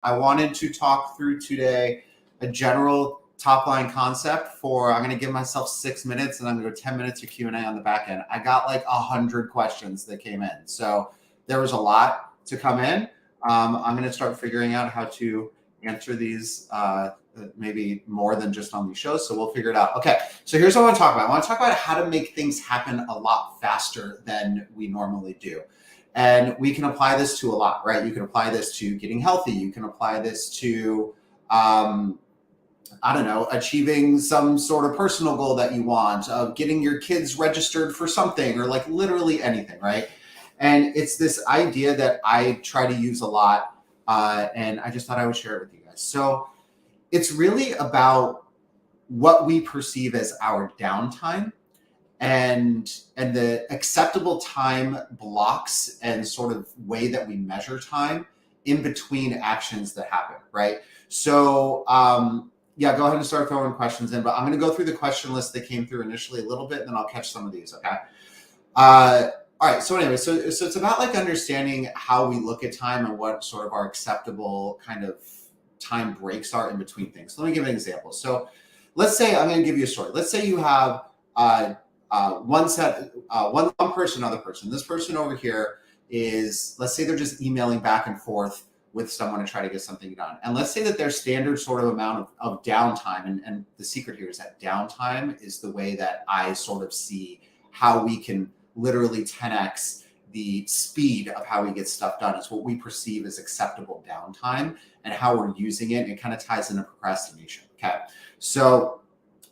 I wanted to talk through today a general top line concept for, I'm going to give myself 6 minutes and I'm going to go 10 minutes of Q&A on the back end. I got like 100 questions that came in. So there was a lot to come in. I'm going to start figuring out how to answer these maybe more than just on these shows. So we'll figure it out. Okay. So here's what I want to talk about. I want to talk about how to make things happen a lot faster than we normally do. And we can apply this to a lot, right? You can apply this to getting healthy. You can apply this to, achieving some sort of personal goal that you want, of getting your kids registered for something, or like literally anything, right? And it's this idea that I try to use a lot, and I just thought I would share it with you guys. So it's really about what we perceive as our downtime and the acceptable time blocks and sort of way that we measure time in between actions that happen, right? So yeah, go ahead and start throwing questions in, but I'm going to go through the question list that came through initially a little bit, and then I'll catch some of these, okay? All right, so anyway, so it's about like understanding how we look at time and what sort of our acceptable kind of time breaks are in between things. So let me give an example. So let's say, I'm going to give you a story. Let's say you have one person, another person. This person over here is, let's say they're just emailing back and forth with someone to try to get something done. And let's say that their standard sort of amount of downtime, and the secret here is that downtime is the way that I sort of see how we can literally 10x the speed of how we get stuff done. It's what we perceive as acceptable downtime and how we're using it. It kind of ties into procrastination. Okay. So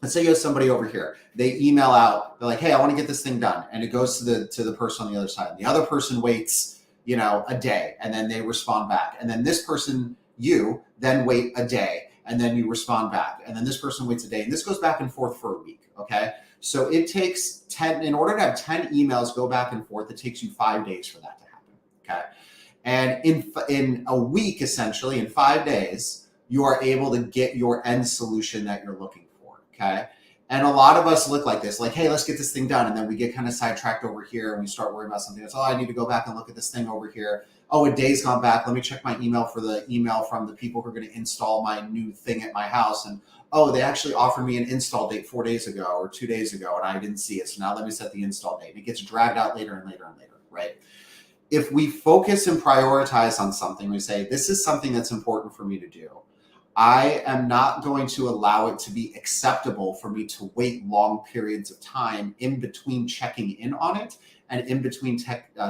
let's say you have somebody over here, they email out, they're like, hey, I want to get this thing done. And it goes to the person on the other side. And the other person waits, a day, and then they respond back. And then this person, you then wait a day, and then you respond back. And then this person waits a day. And this goes back and forth for a week. Okay. So it takes 10, in order to have 10 emails go back and forth, it takes you 5 days for that to happen. Okay. And in a week, essentially, in 5 days, you are able to get your end solution that you're looking for. Okay. And a lot of us look like this, like, hey, let's get this thing done. And then we get kind of sidetracked over here and we start worrying about something else. Oh, I need to go back and look at this thing over here. Oh, a day's gone back. Let me check my email for the email from the people who are going to install my new thing at my house. And oh, they actually offered me an install date 4 days ago or 2 days ago, and I didn't see it. So now let me set the install date. And it gets dragged out later and later and later, right? If we focus and prioritize on something, we say, this is something that's important for me to do. I am not going to allow it to be acceptable for me to wait long periods of time in between checking in on it and in between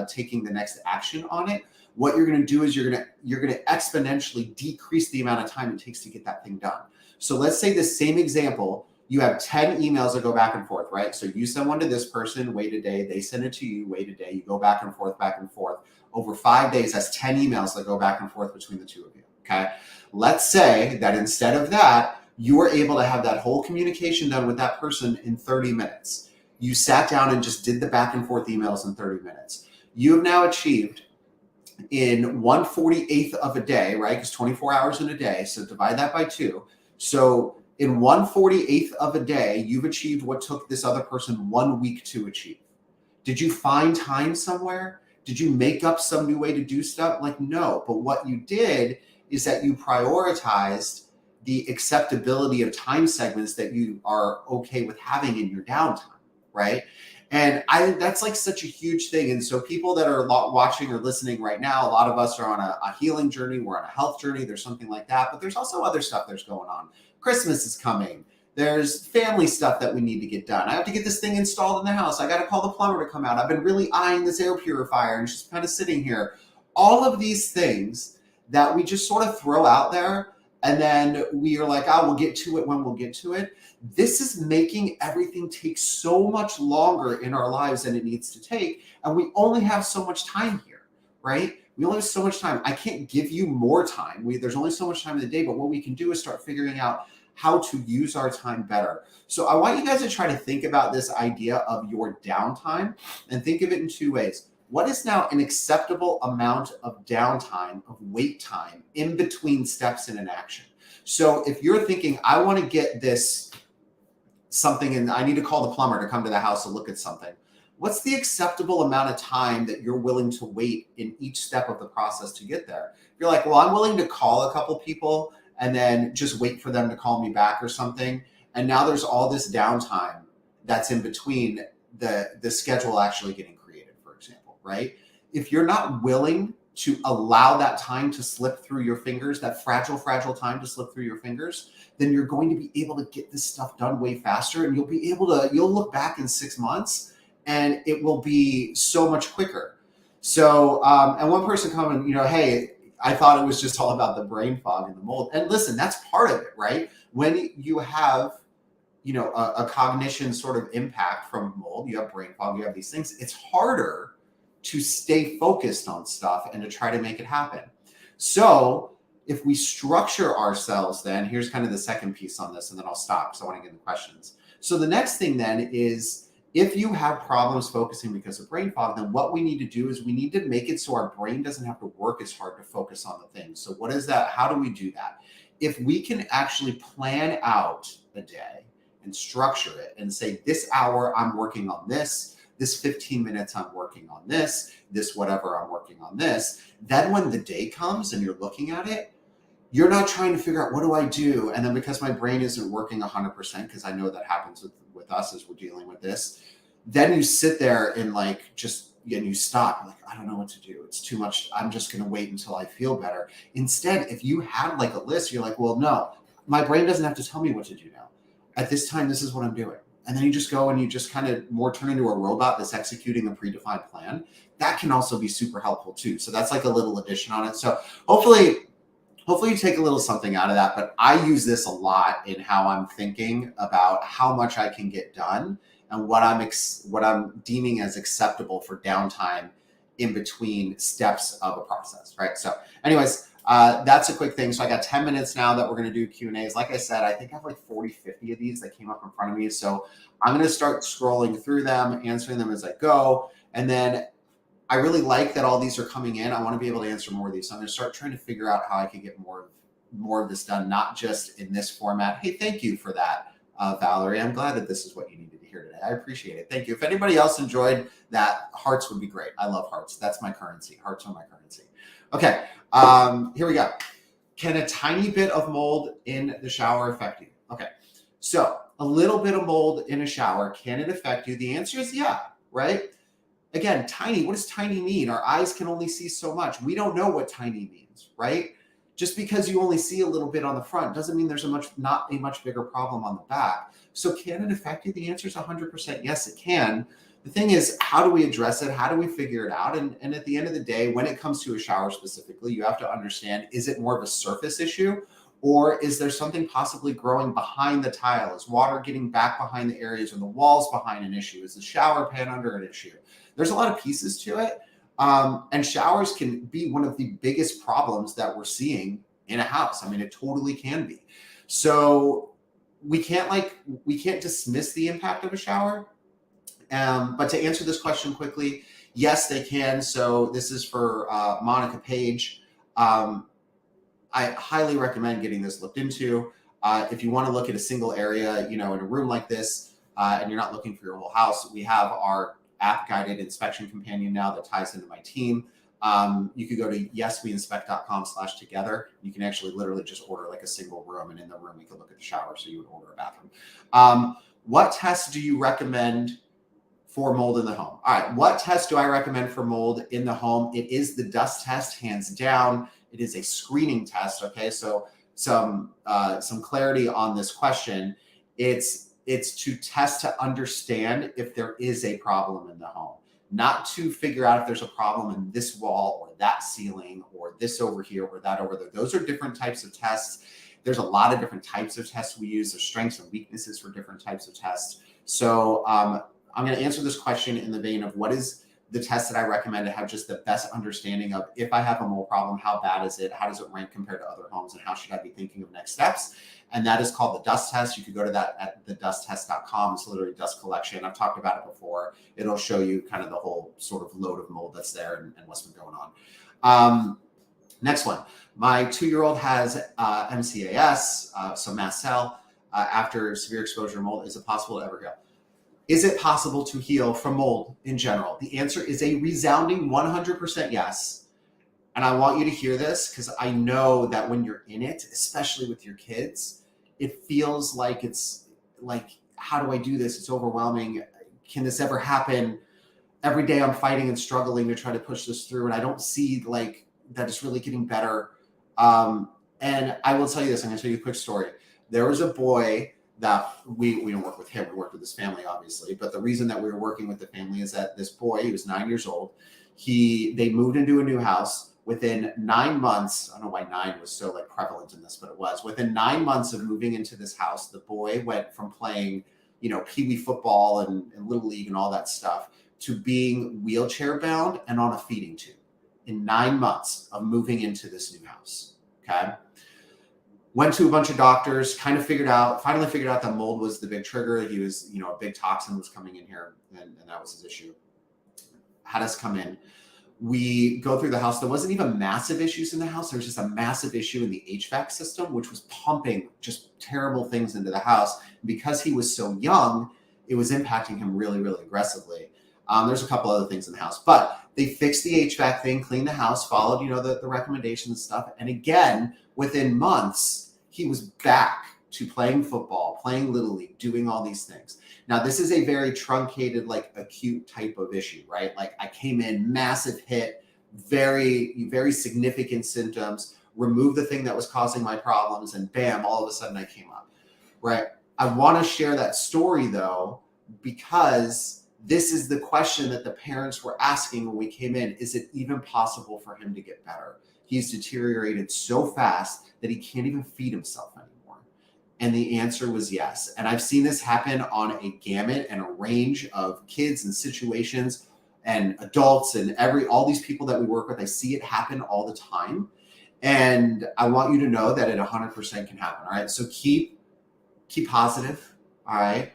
taking the next action on it. What you're going to do is you're going to exponentially decrease the amount of time it takes to get that thing done. So let's say the same example, you have 10 emails that go back and forth, right? So you send one to this person, wait a day, they send it to you, wait a day, you go back and forth. Over 5 days, that's 10 emails that go back and forth between the two of you, okay? Let's say that instead of that, you were able to have that whole communication done with that person in 30 minutes. You sat down and just did the back and forth emails in 30 minutes. You have now achieved in 1/48th of a day, right? Because 24 hours in a day, so divide that by 2. So in 1/48th of a day, you've achieved what took this other person 1 week to achieve. Did you find time somewhere? Did you make up some new way to do stuff? Like, no. But what you did is that you prioritized the acceptability of time segments that you are okay with having in your downtime, right? And that's like such a huge thing. And so people that are watching or listening right now, a lot of us are on a healing journey. We're on a health journey. There's something like that. But there's also other stuff that's going on. Christmas is coming. There's family stuff that we need to get done. I have to get this thing installed in the house. I got to call the plumber to come out. I've been really eyeing this air purifier and it's just kind of sitting here. All of these things that we just sort of throw out there, and then we are like, oh, we'll get to it when we'll get to it. This is making everything take so much longer in our lives than it needs to take. And we only have so much time here, right? We only have so much time. I can't give you more time. There's only so much time in the day, but what we can do is start figuring out how to use our time better. So I want you guys to try to think about this idea of your downtime and think of it in 2 ways. What is now an acceptable amount of downtime, of wait time in between steps in an action? So if you're thinking, I want to get this something and I need to call the plumber to come to the house to look at something, what's the acceptable amount of time that you're willing to wait in each step of the process to get there? you're like, well, I'm willing to call a couple people and then just wait for them to call me back or something. And now there's all this downtime that's in between the schedule actually getting created, for example, right? If you're not willing to allow that time to slip through your fingers, that fragile time to slip through your fingers, then you're going to be able to get this stuff done way faster. And you'll look back in 6 months and it will be so much quicker. So, and one person commented, hey, I thought it was just all about the brain fog and the mold. And listen, that's part of it, right? When you have, a cognition sort of impact from mold, you have brain fog, you have these things, it's harder to stay focused on stuff and to try to make it happen. So if we structure ourselves, then here's kind of the second piece on this, and then I'll stop because I want to get into questions. So the next thing then is, if you have problems focusing because of brain fog, then what we need to do is we need to make it so our brain doesn't have to work as hard to focus on the things. So what is that? How do we do that? If we can actually plan out a day and structure it and say, this hour I'm working on this 15 minutes I'm working on this whatever I'm working on this, then when the day comes and you're looking at it, you're not trying to figure out, what do I do? And then because my brain isn't working 100%, because I know that happens with us as we're dealing with this, then you sit there and you stop. Like, I don't know what to do. It's too much. I'm just going to wait until I feel better. Instead, if you had like a list, you're like, well, no, my brain doesn't have to tell me what to do now. At this time, this is what I'm doing. And then you just go and you just kind of more turn into a robot that's executing a predefined plan. That can also be super helpful too. So that's like a little addition on it. So hopefully you take a little something out of that. But I use this a lot in how I'm thinking about how much I can get done and what I'm deeming as acceptable for downtime in between steps of a process, right? So anyways, that's a quick thing. So I got 10 minutes now that we're going to do Q&As. Like I said, I think I have like 40, 50 of these that came up in front of me. So I'm going to start scrolling through them, answering them as I go. And then I really like that all these are coming in. I want to be able to answer more of these. So I'm going to start trying to figure out how I can get more of this done, not just in this format. Hey, thank you for that, Valerie. I'm glad that this is what you needed to hear today. I appreciate it. Thank you. If anybody else enjoyed that, hearts would be great. I love hearts. That's my currency. Hearts are my currency. Okay. Here we go. Can a tiny bit of mold in the shower affect you? Okay. So a little bit of mold in a shower, can it affect you? The answer is yeah, right? Again, tiny, what does tiny mean? Our eyes can only see so much. We don't know what tiny means, right? Just because you only see a little bit on the front doesn't mean there's not a much bigger problem on the back. So can it affect you? The answer is 100% yes, it can. The thing is, how do we address it? How do we figure it out? And at the end of the day, when it comes to a shower specifically, you have to understand, is it more of a surface issue? Or is there something possibly growing behind the tile? Is water getting back behind the areas, or the walls behind an issue? Is the shower pan under an issue? There's a lot of pieces to it. And showers can be one of the biggest problems that we're seeing in a house. I mean, it totally can be. So we can't dismiss the impact of a shower. But to answer this question quickly, yes, they can. So this is for Monica Page. I highly recommend getting this looked into. If you want to look at a single area, in a room like this, and you're not looking for your whole house, we have our app-guided inspection companion now that ties into my team. You could go to yesweinspect.com/together. You can actually literally just order like a single room, and in the room we could look at the shower, so you would order a bathroom. What tests do you recommend for mold in the home? All right, what test do I recommend for mold in the home? It is the dust test, hands down. It is a screening test. Okay, so some clarity on this question. It's to test to understand if there is a problem in the home, not to figure out if there's a problem in this wall or that ceiling or this over here or that over there. Those are different types of tests. There's a lot of different types of tests we use. There's strengths and weaknesses for different types of tests. So I'm going to answer this question in the vein of what is the test that I recommend to have just the best understanding of, if I have a mold problem, how bad is it? How does it rank compared to other homes? And how should I be thinking of next steps? And that is called the dust test. You could go to that at thedusttest.com. It's literally dust collection. I've talked about it before. It'll show you kind of the whole sort of load of mold that's there and what's been going on. Next one. My 2-year-old has MCAS, so mast cell, after severe exposure to mold. Is it possible to ever heal? Is it possible to heal from mold in general? The answer is a resounding 100% yes. And I want you to hear this because I know that when you're in it, especially with your kids, it feels like it's like, how do I do this? It's overwhelming. Can this ever happen? Every day I'm fighting and struggling to try to push this through. And I don't see like that it's really getting better. And I will tell you this, I'm gonna tell you a quick story. There was a boy that we don't work with him, we worked with his family, obviously. But the reason that we were working with the family is that this boy, he was 9 years old. They moved into a new house. Within 9 months, I don't know why 9 was so like prevalent in this, but it was. Within 9 months of moving into this house, the boy went from playing, Pee Wee football and Little League and all that stuff to being wheelchair bound and on a feeding tube in 9 months of moving into this new house. Okay. Went to a bunch of doctors, finally figured out that mold was the big trigger. He was, a big toxin was coming in here, and that was his issue. Had us come in. We go through the house. There wasn't even massive issues in the house. There was just a massive issue in the HVAC system, which was pumping just terrible things into the house. Because he was so young, it was impacting him really, really aggressively. There's a couple other things in the house, but they fixed the HVAC thing, cleaned the house, followed, the recommendations and stuff. And again, within months, he was back to playing football, playing Little League, doing all these things. Now, this is a very truncated, like acute type of issue, right? Like I came in, massive hit, very, very significant symptoms, removed the thing that was causing my problems, and bam, all of a sudden I came up, right? I want to share that story though, because this is the question that the parents were asking when we came in. Is it even possible for him to get better? He's deteriorated so fast that he can't even feed himself anymore. And the answer was yes. And I've seen this happen on a gamut and a range of kids and situations and adults and all these people that we work with. I see it happen all the time. And I want you to know that it 100% can happen. All right. So keep positive. All right.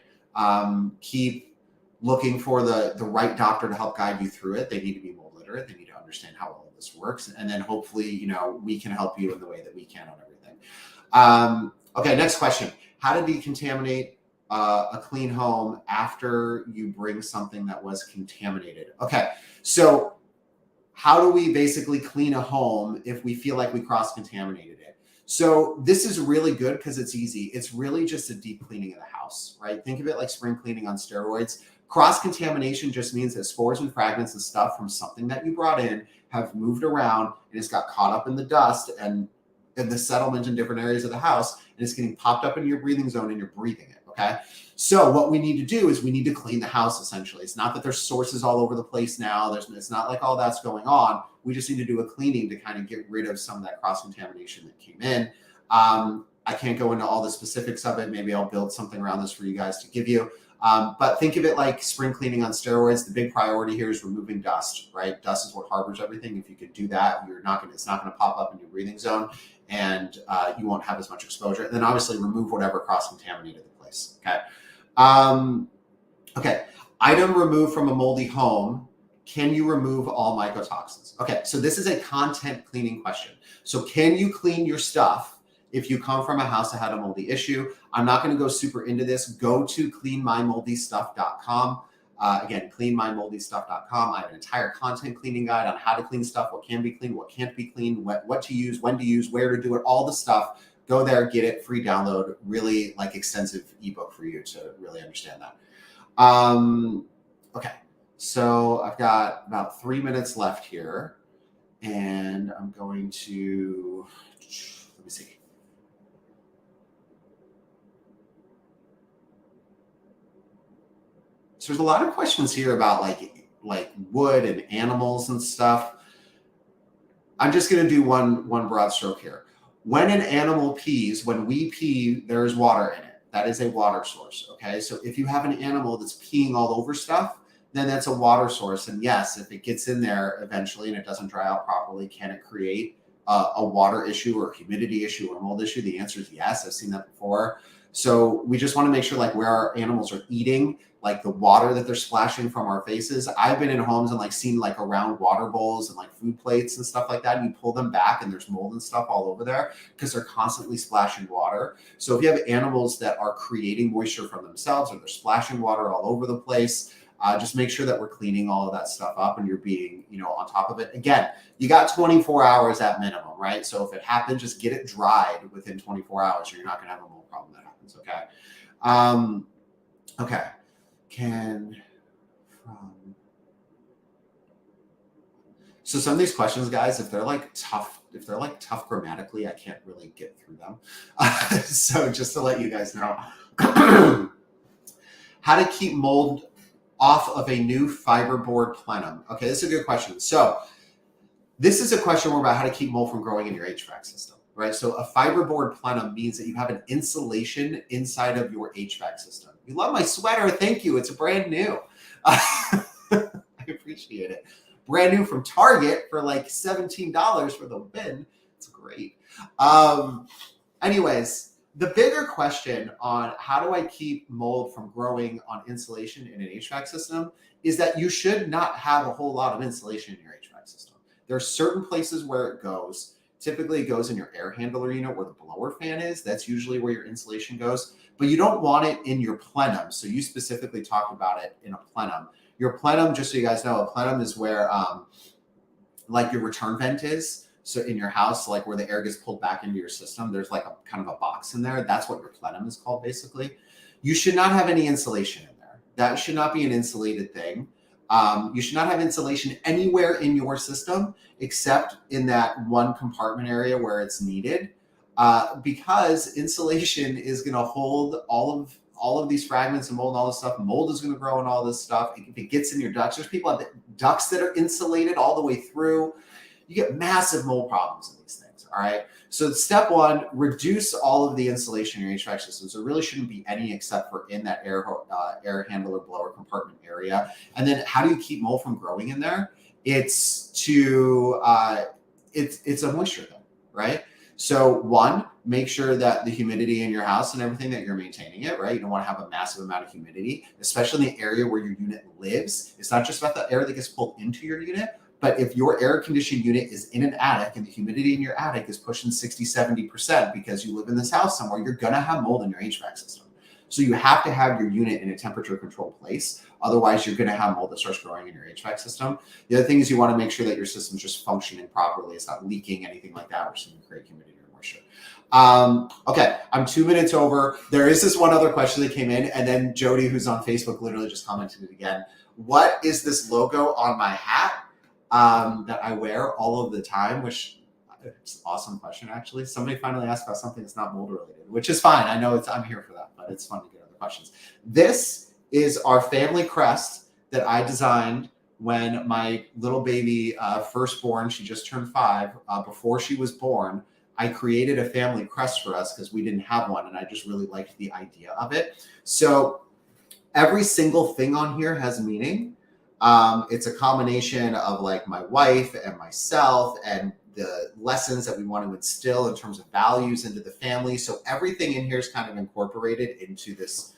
Keep looking for the right doctor to help guide you through it. They need to be mold literate. They need to understand how all of this works. And then hopefully, we can help you in the way that we can on everything. Okay, next question. How to decontaminate a clean home after you bring something that was contaminated? Okay, so how do we basically clean a home if we feel like we cross-contaminated it? So this is really good because it's easy. It's really just a deep cleaning of the house, right? Think of it like spring cleaning on steroids. Cross-contamination just means that spores and fragments and stuff from something that you brought in have moved around and it's got caught up in the dust and in the settlement in different areas of the house, and it's getting popped up into your breathing zone and you're breathing it, okay? So what we need to do is we need to clean the house, essentially. It's not that there's sources all over the place now. It's not like all that's going on. We just need to do a cleaning to kind of get rid of some of that cross-contamination that came in. I can't go into all the specifics of it. Maybe I'll build something around this for you guys to give you. But think of it like spring cleaning on steroids. The big priority here is removing dust, right? Dust is what harbors everything. If you could do that, it's not going to pop up in your breathing zone, and you won't have as much exposure. And then obviously remove whatever cross-contaminated the place. Okay. Okay. Item removed from a moldy home. Can you remove all mycotoxins? Okay. So this is a content cleaning question. So can you clean your stuff if you come from a house that had a moldy issue? I'm not going to go super into this. Go to cleanmymoldystuff.com. Again, cleanmymoldystuff.com. I have an entire content cleaning guide on how to clean stuff, what can be cleaned, what can't be cleaned, what to use, when to use, where to do it, all the stuff. Go there, get it, free download, really like extensive ebook for you to really understand that. Okay, so I've got about 3 minutes left here, and I'm going to, let me see. So there's a lot of questions here about like wood and animals and stuff. I'm just going to do one broad stroke here. When an animal pees, when we pee, there's water in it. That is a water source. Okay. So if you have an animal that's peeing all over stuff, then that's a water source. And yes, if it gets in there eventually and it doesn't dry out properly, can it create a water issue or a humidity issue or a mold issue? The answer is yes. I've seen that before. So we just want to make sure like where our animals are eating, like the water that they're splashing from our faces. I've been in homes and like seen like around water bowls and like food plates and stuff like that. And you pull them back and there's mold and stuff all over there because they're constantly splashing water. So if you have animals that are creating moisture from themselves or they're splashing water all over the place, Just make sure that we're cleaning all of that stuff up and you're being, on top of it. Again, you got 24 hours at minimum, right? So if it happens, just get it dried within 24 hours or you're not going to have a mold problem that happens, okay? Okay. So some of these questions, guys, if they're like tough grammatically, I can't really get through them. So just to let you guys know, how to keep mold off of a new fiberboard plenum. Okay, this is a good question. So this is a question more about how to keep mold from growing in your HVAC system, right? So a fiberboard plenum means that you have an insulation inside of your HVAC system. You love my sweater. Thank you. It's brand new. I appreciate it. Brand new from Target for like $17 for the bin. It's great. Anyways, the bigger question on how do I keep mold from growing on insulation in an HVAC system is that you should not have a whole lot of insulation in your HVAC system. There are certain places where it goes. Typically it goes in your air handler unit where the blower fan is. That's usually where your insulation goes, but you don't want it in your plenum. So you specifically talked about it in a plenum. Your plenum, just so you guys know, a plenum is where like your return vent is. So in your house, like where the air gets pulled back into your system, there's like a kind of a box in there. That's what your plenum is called, basically. You should not have any insulation in there. That should not be an insulated thing. You should not have insulation anywhere in your system except in that one compartment area where it's needed, because insulation is going to hold all of these fragments and mold and all this stuff. Mold is going to grow in all this stuff. If it gets in your ducts, there's people have ducts that are insulated all the way through. You get massive mold problems in these things, all right? So step one, reduce all of the insulation in your HVAC system. So there really shouldn't be any except for in that air handler blower compartment area. And then how do you keep mold from growing in there? It's a moisture thing, right? So one, make sure that the humidity in your house and everything that you're maintaining it, right? You don't want to have a massive amount of humidity, especially in the area where your unit lives. It's not just about the air that gets pulled into your unit, but if your air conditioning unit is in an attic and the humidity in your attic is pushing 60, 70% because you live in this house somewhere, you're going to have mold in your HVAC system. So you have to have your unit in a temperature controlled place. Otherwise, you're going to have mold that starts growing in your HVAC system. The other thing is you want to make sure that your system's just functioning properly. It's not leaking, anything like that, or something to create humidity or moisture. Okay, I'm 2 minutes over. There is this one other question that came in, and then Jody, who's on Facebook, literally just commented it again. What is this logo on my hat that I wear all of the time? Which it's an awesome question, actually. Somebody finally asked about something that's not mold related, which is fine. I know I'm here for that, but it's fun to get other questions. This is our family crest that I designed when my little baby firstborn, she just turned 5. Before she was born, I created a family crest for us because we didn't have one, and I just really liked the idea of it. So every single thing on here has meaning. It's a combination of like my wife and myself and the lessons that we want to instill in terms of values into the family. So everything in here is kind of incorporated into this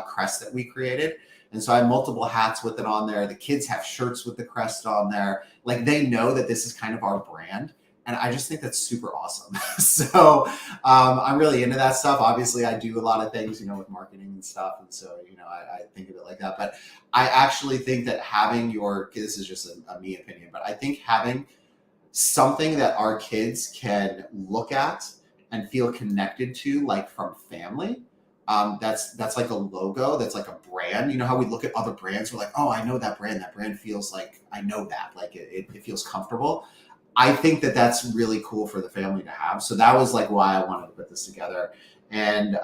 crest that we created. And so I have multiple hats with it on there. The kids have shirts with the crest on there. Like they know that this is kind of our brand. And I just think that's super awesome. So I'm really into that stuff. Obviously, I do a lot of things, with marketing and stuff. And so, I think of it like that. But I actually think that having this is just a me opinion, but I think having something that our kids can look at and feel connected to, like from family, that's like a logo, that's like a brand. You know how we look at other brands, we're like, oh, I know that brand. That brand feels like I know that. Like it feels comfortable. I think that that's really cool for the family to have. So that was like why I wanted to put this together. And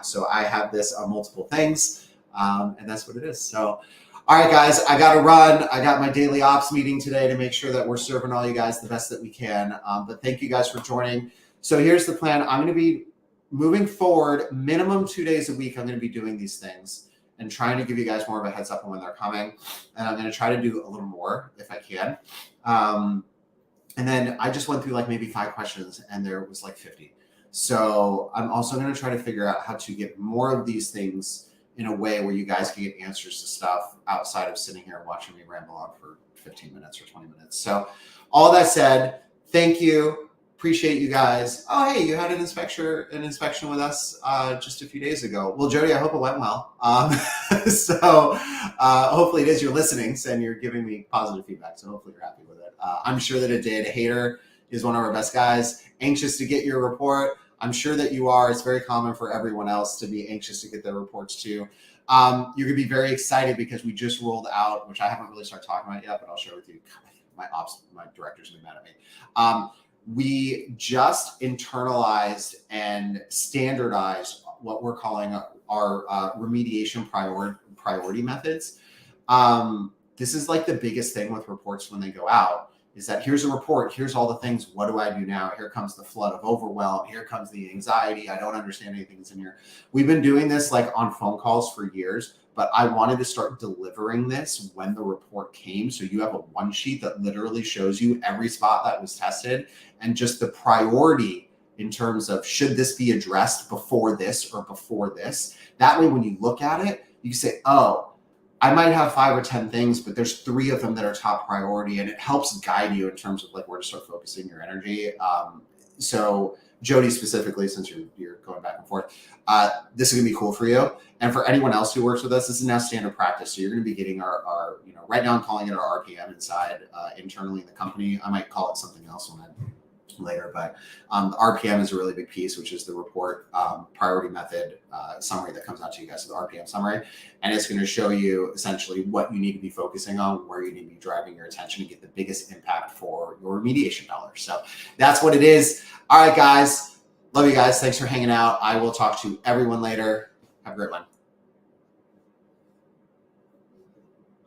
so I have this on multiple things, and that's what it is. So, all right, guys, I got to run. I got my daily ops meeting today to make sure that we're serving all you guys the best that we can. But thank you guys for joining. So here's the plan. I'm going to be moving forward minimum 2 days a week. I'm going to be doing these things and trying to give you guys more of a heads up on when they're coming. And I'm going to try to do a little more if I can. And then I just went through like maybe 5 questions and there was like 50. So I'm also going to try to figure out how to get more of these things in a way where you guys can get answers to stuff outside of sitting here and watching me ramble on for 15 minutes or 20 minutes. So all that said, thank you. Appreciate you guys. Oh, hey, you had an inspection with us just a few days ago. Well, Jody, I hope it went well. So hopefully it is. You're listening and you're giving me positive feedback. So hopefully you're happy with it. I'm sure that it did. Hater is one of our best guys. Anxious to get your report. I'm sure that you are. It's very common for everyone else to be anxious to get their reports too. You're going to be very excited because we just rolled out, which I haven't really started talking about yet, but I'll share with you. My director's been mad at me. We just internalized and standardized what we're calling our remediation priority methods. This is like the biggest thing with reports when they go out, is that here's a report, here's all the things, what do I do now? Here comes the flood of overwhelm, here comes the anxiety, I don't understand anything that's in here. We've been doing this like on phone calls for years, but I wanted to start delivering this when the report came. So you have a one sheet that literally shows you every spot that was tested and just the priority in terms of should this be addressed before this or before this. That way, when you look at it, you say, oh, I might have 5 or 10 things, but there's 3 of them that are top priority, and it helps guide you in terms of like where to start focusing your energy. So Jody specifically, since you're going back and forth, this is gonna be cool for you. And for anyone else who works with us, this is now standard practice. So you're gonna be getting our right now I'm calling it our RPM inside internally in the company. I might call it something else later, but the RPM is a really big piece, which is the report priority method summary that comes out to you guys, so the RPM summary. And it's going to show you essentially what you need to be focusing on, where you need to be driving your attention to get the biggest impact for your remediation dollars. So that's what it is. All right, guys. Love you guys. Thanks for hanging out. I will talk to everyone later. Have a great one.